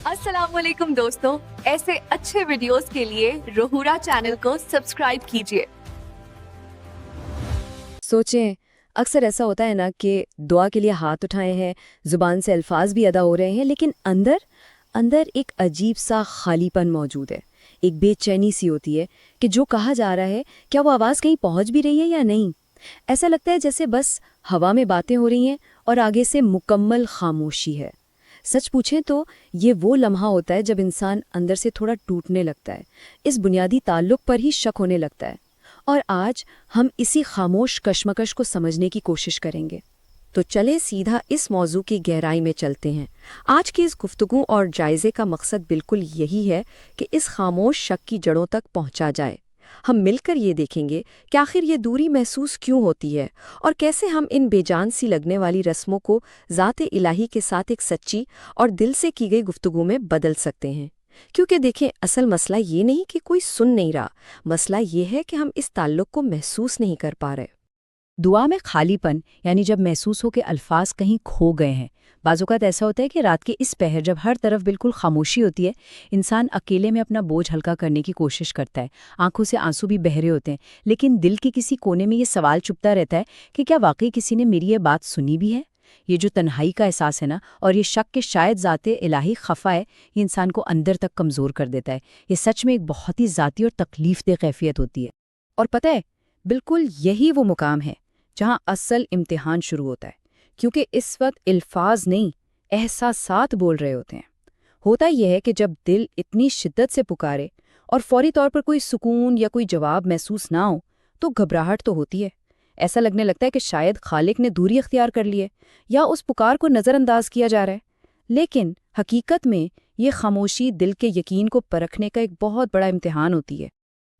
अस्सलाम वालेकुम दोस्तों, ऐसे अच्छे वीडियोस के लिए रोहूरा चैनल को सब्सक्राइब कीजिए। सोचें, अक्सर ऐसा होता है ना कि दुआ के लिए हाथ उठाए हैं, ज़ुबान से अल्फाज भी अदा हो रहे हैं, लेकिन अंदर अंदर एक अजीब सा खालीपन मौजूद है। एक बेचैनी सी होती है कि जो कहा जा रहा है, क्या वो आवाज़ कहीं पहुंच भी रही है या नहीं। ऐसा लगता है जैसे बस हवा में बातें हो रही हैं और आगे से मुकम्मल खामोशी है। सच पूछें तो ये वो लम्हा होता है जब इंसान अंदर से थोड़ा टूटने लगता है, इस बुनियादी ताल्लुक पर ही शक होने लगता है। और आज हम इसी खामोश कश्मकश को समझने की कोशिश करेंगे। तो चले सीधा इस मौजू की गहराई में चलते हैं। आज की इस गुफ्तगू और जायजे का मकसद बिल्कुल यही है कि इस खामोश शक की जड़ों तक पहुंचा जाए। हम मिलकर ये देखेंगे कि आखिर ये दूरी महसूस क्यों होती है और कैसे हम इन बेजान सी लगने वाली रस्मों को ज़ात इलाही के साथ एक सच्ची और दिल से की गई गुफ्तगू में बदल सकते हैं। क्योंकि देखें, असल मसला ये नहीं कि कोई सुन नहीं रहा, मसला ये है कि हम इस ताल्लुक को महसूस नहीं कर पा रहे। दुआ में खालीपन यानी जब महसूस हो कि अल्फाज कहीं खो गए हैं। बाज़-औक़ात ऐसा होता है कि रात के इस पहर जब हर तरफ बिल्कुल खामोशी होती है, इंसान अकेले में अपना बोझ हल्का करने की कोशिश करता है। आंखों से आंसू भी बह रहे होते हैं, लेकिन दिल के किसी कोने में ये सवाल चुभता रहता है कि क्या वाकई किसी ने मेरी ये बात सुनी भी है। ये जो तन्हाई का एहसास है ना, और ये शक कि शायद ज़ाते इलाही खफा है, ये इंसान को अंदर तक कमज़ोर कर देता है। ये सच में एक बहुत ही ज़ाती और तकलीफ़देह कैफियत होती है। और पता है, बिल्कुल यही वो मुकाम है जहां असल इम्तिहान शुरू होता है, क्योंकि इस वक्त अल्फाज नहीं, एहसासात बोल रहे होते हैं। होता यह है कि जब दिल इतनी शिद्दत से पुकारे और फौरी तौर पर कोई सुकून या कोई जवाब महसूस ना हो, तो घबराहट तो होती है। ऐसा लगने लगता है कि शायद खालिक ने दूरी अख्तियार कर ली है या उस पुकार को नज़रअंदाज किया जा रहा है। लेकिन हकीकत में ये खामोशी दिल के यकीन को परखने का एक बहुत बड़ा इम्तिहान होती है।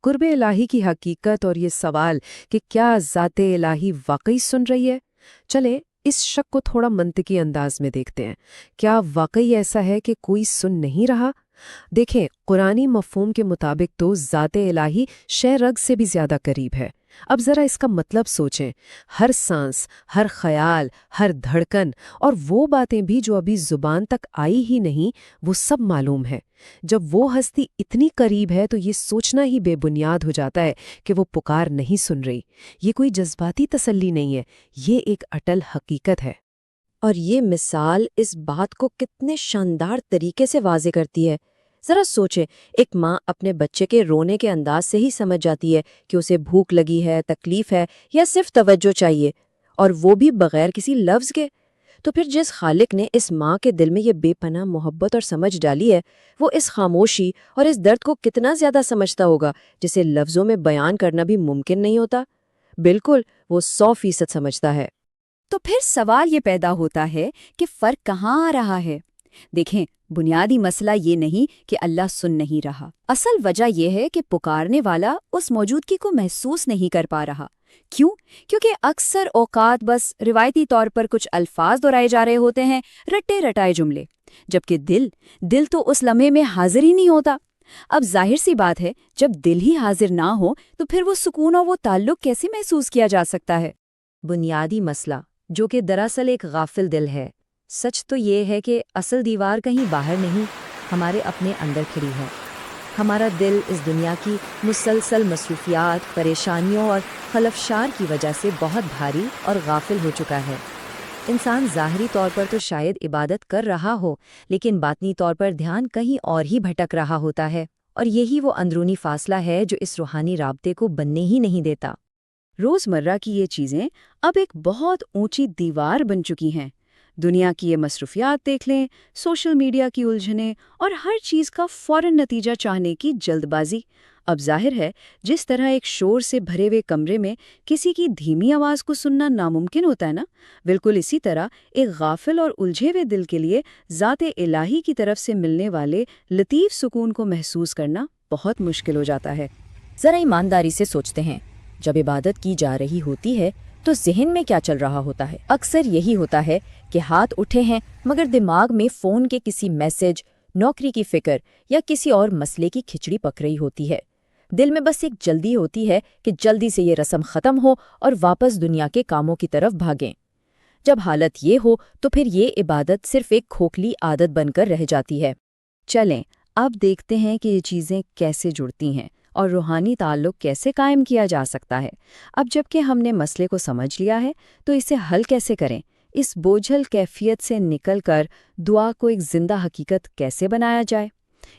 कुर्ब इलाही की हकीकत और ये सवाल कि क्या ज़ाते इलाही वाकई सुन रही है। चले इस शक को थोड़ा मंतकी अंदाज में देखते हैं। क्या वाकई ऐसा है कि कोई सुन नहीं रहा? देखें, कुरानी मफ़हूम के मुताबिक तो ज़ाते इलाही शय रग से भी ज़्यादा करीब है। अब ज़रा इसका मतलब सोचें। हर सांस, हर ख्याल, हर धड़कन और वो बातें भी जो अभी ज़ुबान तक आई ही नहीं, वो सब मालूम है। जब वो हस्ती इतनी करीब है तो ये सोचना ही बेबुनियाद हो जाता है कि वो पुकार नहीं सुन रही। ये कोई जज्बाती तसल्ली नहीं है, ये एक अटल हकीकत है। और ये मिसाल इस बात को कितने शानदार तरीके से वाज़े करती है। ज़रा सोचें, एक माँ अपने बच्चे के रोने के अंदाज से ही समझ जाती है कि उसे भूख लगी है, तकलीफ़ है या सिर्फ तवज्जो चाहिए, और वो भी बग़ैर किसी लफ्ज़ के। तो फिर जिस खालिक ने इस माँ के दिल में ये बेपनाह मोहब्बत और समझ डाली है, वो इस खामोशी और इस दर्द को कितना ज़्यादा समझता होगा, जिसे लफ्ज़ों में बयान करना भी मुमकिन नहीं होता। बिल्कुल, वो 100% समझता है। तो फिर सवाल ये पैदा होता है कि फ़र्क कहाँ आ रहा है। देखें, बुनियादी मसला ये नहीं कि अल्लाह सुन नहीं रहा। असल वजह यह है कि पुकारने वाला उस मौजूदगी को महसूस नहीं कर पा रहा। क्यों? क्योंकि अक्सर औकात बस रिवायती तौर पर कुछ अल्फाज दोहराए जा रहे होते हैं, रटे रटाए जुमले, जबकि दिल तो उस लम्हे में हाजिर ही नहीं होता। अब जाहिर सी बात है, जब दिल ही हाजिर ना हो तो फिर वो सुकून और वो ताल्लुक कैसे महसूस किया जा सकता है। बुनियादी मसला, जो कि दरअसल एक गाफिल दिल है। सच तो ये है कि असल दीवार कहीं बाहर नहीं, हमारे अपने अंदर खड़ी है। हमारा दिल इस दुनिया की मुसलसल मसरूफियात, परेशानियों और खलफशार की वजह से बहुत भारी और गाफिल हो चुका है। इंसान ज़ाहिरी तौर पर तो शायद इबादत कर रहा हो, लेकिन बातनी तौर पर ध्यान कहीं और ही भटक रहा होता है। और यही वो अंदरूनी फासला है जो इस रूहानी राब्ते को बनने ही नहीं देता। रोज़मर्रा की ये चीज़ें अब एक बहुत ऊंची दीवार बन चुकी हैं। दुनिया की ये मसरूफियात देख लें, सोशल मीडिया की उलझनें और हर चीज़ का फ़ौरन नतीजा चाहने की जल्दबाजी। अब जाहिर है, जिस तरह एक शोर से भरे हुए कमरे में किसी की धीमी आवाज़ को सुनना नामुमकिन होता है ना, बिल्कुल इसी तरह एक गाफिल और उलझे हुए दिल के लिए ज़ाते इलाही की तरफ से मिलने वाले लतीफ़ सुकून को महसूस करना बहुत मुश्किल हो जाता है। ज़रा ईमानदारी से सोचते हैं, जब इबादत की जा रही होती है तो ज़हन में क्या चल रहा होता है? अक्सर यही होता है कि हाथ उठे हैं मगर दिमाग में फ़ोन के किसी मैसेज, नौकरी की फ़िक्र या किसी और मसले की खिचड़ी पक रही होती है। दिल में बस एक जल्दी होती है कि जल्दी से ये रस्म ख़त्म हो और वापस दुनिया के कामों की तरफ भागें। जब हालत ये हो तो फिर ये इबादत सिर्फ एक खोखली आदत बनकर रह जाती है। چلیں اب دیکھتے ہیں کہ یہ چیزیں کیسے جڑتی ہیں اور روحانی تعلق کیسے قائم کیا جا سکتا ہے۔ اب جب کہ ہم نے مسئلے کو سمجھ لیا ہے تو اسے حل کیسے کریں؟ اس بوجھل کیفیت سے نکل کر دعا کو ایک زندہ حقیقت کیسے بنایا جائے؟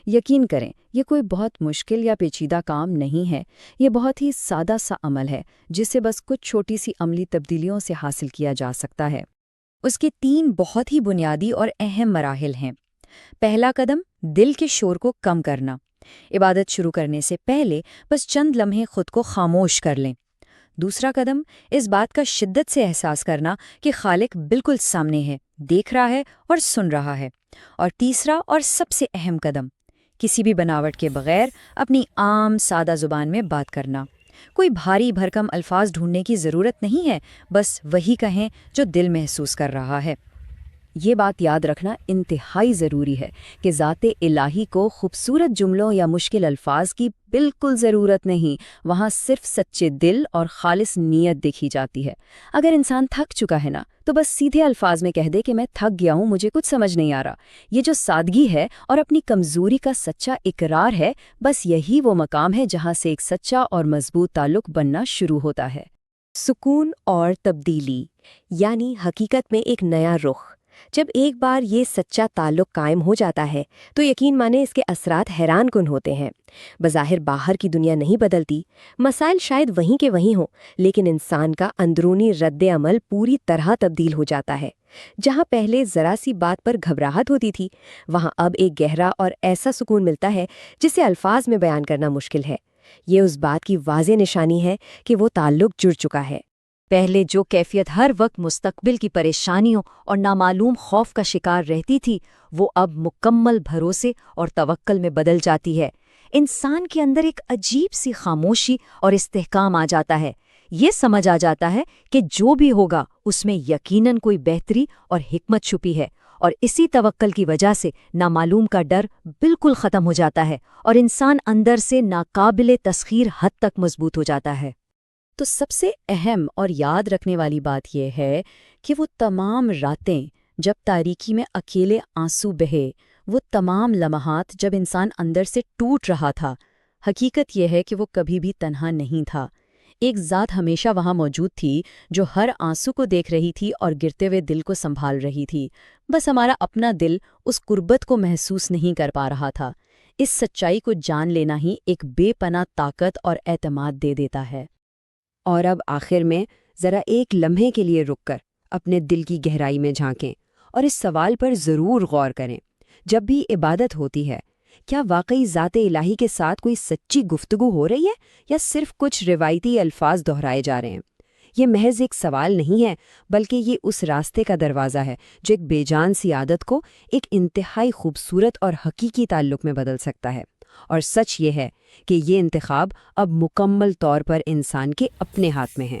یقین کریں یہ کوئی بہت مشکل یا پیچیدہ کام نہیں ہے، یہ بہت ہی سادہ سا عمل ہے جسے بس کچھ چھوٹی سی عملی تبدیلیوں سے حاصل کیا جا سکتا ہے۔ اس کے 3 بہت ہی بنیادی اور اہم مراحل ہیں۔ پہلا قدم دل کے شور کو کم کرنا۔ عبادت شروع کرنے سے پہلے بس چند لمحے خود کو خاموش کر لیں۔ دوسرا قدم اس بات کا شدت سے احساس کرنا کہ خالق بالکل سامنے ہے، دیکھ رہا ہے اور سن رہا ہے۔ اور تیسرا اور سب سے اہم قدم کسی بھی بناوٹ کے بغیر اپنی عام سادہ زبان میں بات کرنا۔ کوئی بھاری بھرکم الفاظ ڈھونڈنے کی ضرورت نہیں ہے، بس وہی کہیں جو دل محسوس کر رہا ہے۔ یہ بات یاد رکھنا انتہائی ضروری ہے کہ ذات الہی کو خوبصورت جملوں یا مشکل الفاظ کی بالکل ضرورت نہیں، وہاں صرف سچے دل اور خالص نیت دیکھی جاتی ہے۔ اگر انسان تھک چکا ہے نا تو بس سیدھے الفاظ میں کہہ دے کہ میں تھک گیا ہوں، مجھے کچھ سمجھ نہیں آ رہا۔ یہ جو سادگی ہے اور اپنی کمزوری کا سچا اقرار ہے، بس یہی وہ مقام ہے جہاں سے ایک سچا اور مضبوط تعلق بننا شروع ہوتا ہے۔ سکون اور تبدیلی، یعنی حقیقت میں ایک نیا رخ۔ جب ایک بار یہ سچا تعلق قائم ہو جاتا ہے تو یقین مانے اس کے اثرات حیران کن ہوتے ہیں۔ بظاہر باہر کی دنیا نہیں بدلتی، مسائل شاید وہیں کے وہیں ہوں، لیکن انسان کا اندرونی رد عمل پوری طرح تبدیل ہو جاتا ہے۔ جہاں پہلے ذرا سی بات پر گھبراہٹ ہوتی تھی، وہاں اب ایک گہرا اور ایسا سکون ملتا ہے جسے الفاظ میں بیان کرنا مشکل ہے۔ یہ اس بات کی واضح نشانی ہے کہ وہ تعلق جڑ چکا ہے۔ پہلے جو کیفیت ہر وقت مستقبل کی پریشانیوں اور نامعلوم خوف کا شکار رہتی تھی، وہ اب مکمل بھروسے اور توکل میں بدل جاتی ہے۔ انسان کے اندر ایک عجیب سی خاموشی اور استحکام آ جاتا ہے۔ یہ سمجھ آ جاتا ہے کہ جو بھی ہوگا اس میں یقیناً کوئی بہتری اور حکمت چھپی ہے، اور اسی توکل کی وجہ سے نامعلوم کا ڈر بالکل ختم ہو جاتا ہے اور انسان اندر سے ناقابل تسخیر حد تک مضبوط ہو جاتا ہے۔ تو سب سے اہم اور یاد رکھنے والی بات یہ ہے کہ وہ تمام راتیں جب تاریکی میں اکیلے آنسو بہے، وہ تمام لمحات جب انسان اندر سے ٹوٹ رہا تھا، حقیقت یہ ہے کہ وہ کبھی بھی تنہا نہیں تھا۔ ایک ذات ہمیشہ وہاں موجود تھی جو ہر آنسو کو دیکھ رہی تھی اور گرتے ہوئے دل کو سنبھال رہی تھی۔ بس ہمارا اپنا دل اس قربت کو محسوس نہیں کر پا رہا تھا۔ اس سچائی کو جان لینا ہی ایک بے پناہ طاقت اور اعتماد دے دیتا ہے۔ اور اب آخر میں ذرا ایک لمحے کے لیے رک کر اپنے دل کی گہرائی میں جھانکیں اور اس سوال پر ضرور غور کریں۔ جب بھی عبادت ہوتی ہے، کیا واقعی ذات الہی کے ساتھ کوئی سچی گفتگو ہو رہی ہے یا صرف کچھ روایتی الفاظ دہرائے جا رہے ہیں؟ یہ محض ایک سوال نہیں ہے، بلکہ یہ اس راستے کا دروازہ ہے جو ایک بے جان سی عادت کو ایک انتہائی خوبصورت اور حقیقی تعلق میں بدل سکتا ہے۔ اور سچ یہ ہے کہ یہ انتخاب اب مکمل طور پر انسان کے اپنے ہاتھ میں ہے۔